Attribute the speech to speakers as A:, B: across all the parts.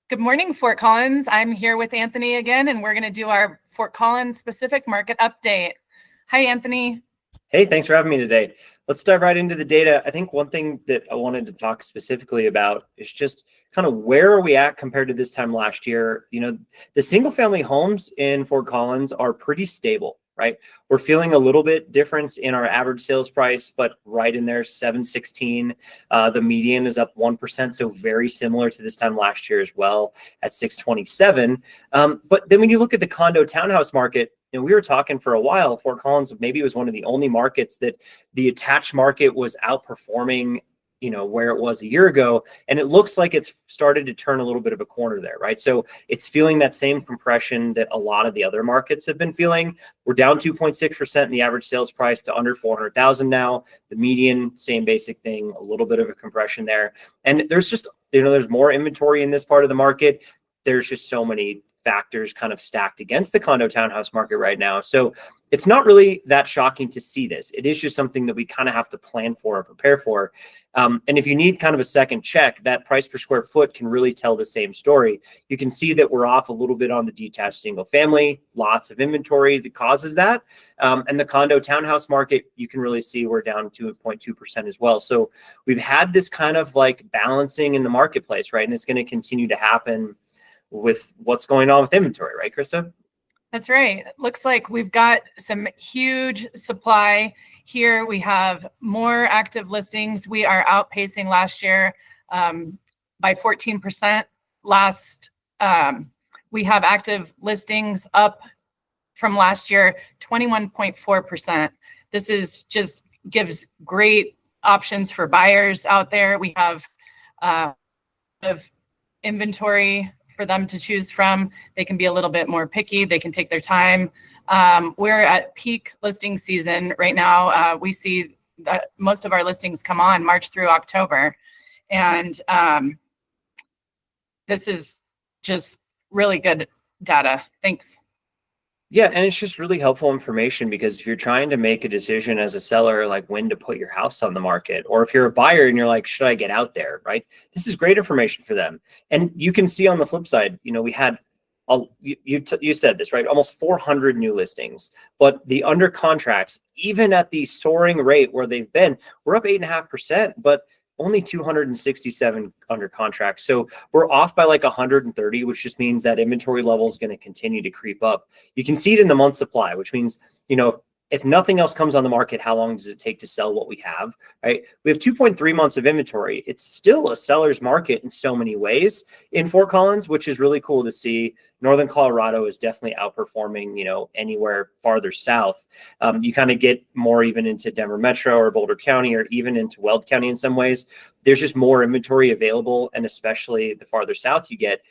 A: Good morning, Fort Collins. I'm here with Anthony again, and we're going to do our Fort Collins specific market update. Hi, Anthony.
B: Hey, thanks for having me today. Let's dive right into the data. I think one thing that I wanted to talk specifically about is just kind of where are we at compared to this time last year. The single family homes in Fort Collins are pretty stable, right? We're feeling a little bit difference in our average sales price, but right in there, 716. The median is up 1%, so very similar to this time last year as well at 627. But then when you look at the condo townhouse market, we were talking for a while, Fort Collins maybe was one of the only markets that the attached market was outperforming, where it was a year ago. And it looks like it's started to turn a little bit of a corner there, right? So it's feeling that same compression that a lot of the other markets have been feeling. We're down 2.6% in the average sales price to under 400,000 now. The median, same basic thing, a little bit of a compression there. And there's just, there's more inventory in this part of the market. There's just so many factors kind of stacked against the condo townhouse market right now. So it's not really that shocking to see this. It is just something that we kind of have to plan for and prepare for. And if you need kind of a second check, that price per square foot can really tell the same story. You can see that we're off a little bit on the detached single family, lots of inventory that causes that. And the condo townhouse market, you can really see we're down 2.2% as well. So we've had this kind of like balancing in the marketplace, right? And it's going to continue to happen with what's going on with inventory, right, Krista?
A: That's right. It looks like we've got some huge supply here. We have more active listings. We are outpacing last year by 14%. We have active listings up from last year, 21.4%. This is just gives great options for buyers out there. We have of inventory for them to choose from. They can be a little bit more picky. They can take their time. We're at peak listing season right now. We see that most of our listings come on March through October. And this is just really good data. Thanks.
B: Yeah, and it's just really helpful information because if you're trying to make a decision as a seller, like when to put your house on the market, or if you're a buyer and you're like, should I get out there, right? This is great information for them. And you can see on the flip side, we had, you said this, right? Almost 400 new listings, but the under contracts, even at the soaring rate where they've been, we're up 8.5%, but only 267 under contract. So we're off by like 130, which just means that inventory level is going to continue to creep up. You can see it in the month supply, which means, if nothing else comes on the market, how long does it take to sell what we have, right? We have 2.3 months of inventory. It's still a seller's market in so many ways in Fort Collins, which is really cool to see. Northern Colorado is definitely outperforming, anywhere farther south. You kind of get more even into Denver Metro or Boulder County or even into Weld County in some ways. There's just more inventory available, and especially the farther south you get.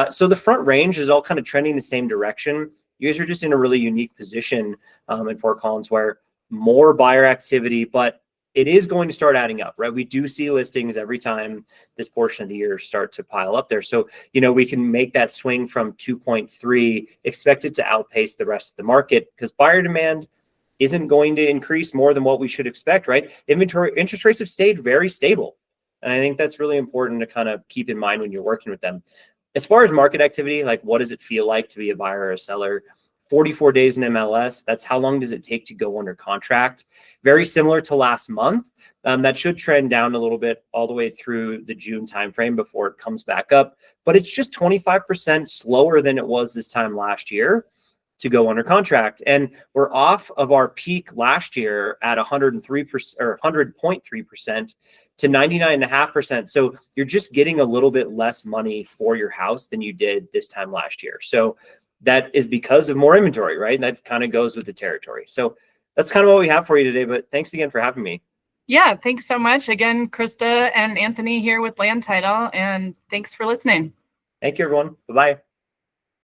B: So the front range is all kind of trending the same direction. You guys are just in a really unique position in Fort Collins where more buyer activity, but it is going to start adding up, right? We do see listings every time this portion of the year start to pile up there. So, we can make that swing from 2.3, expected to outpace the rest of the market because buyer demand isn't going to increase more than what we should expect, right? Interest rates have stayed very stable. And I think that's really important to kind of keep in mind when you're working with them. As far as market activity, like what does it feel like to be a buyer or a seller? 44 days in MLS, that's how long does it take to go under contract? Very similar to last month. That should trend down a little bit all the way through the June timeframe before it comes back up. But it's just 25% slower than it was this time last year to go under contract. And we're off of our peak last year at 103% or 100.3% to 99.5%. So you're just getting a little bit less money for your house than you did this time last year. So that is because of more inventory, right? That kind of goes with the territory. So that's kind of what we have for you today, but thanks again for having me.
A: Yeah, thanks so much. Again, Krista and Anthony here with Land Title, and thanks for listening.
B: Thank you, everyone. Bye-bye.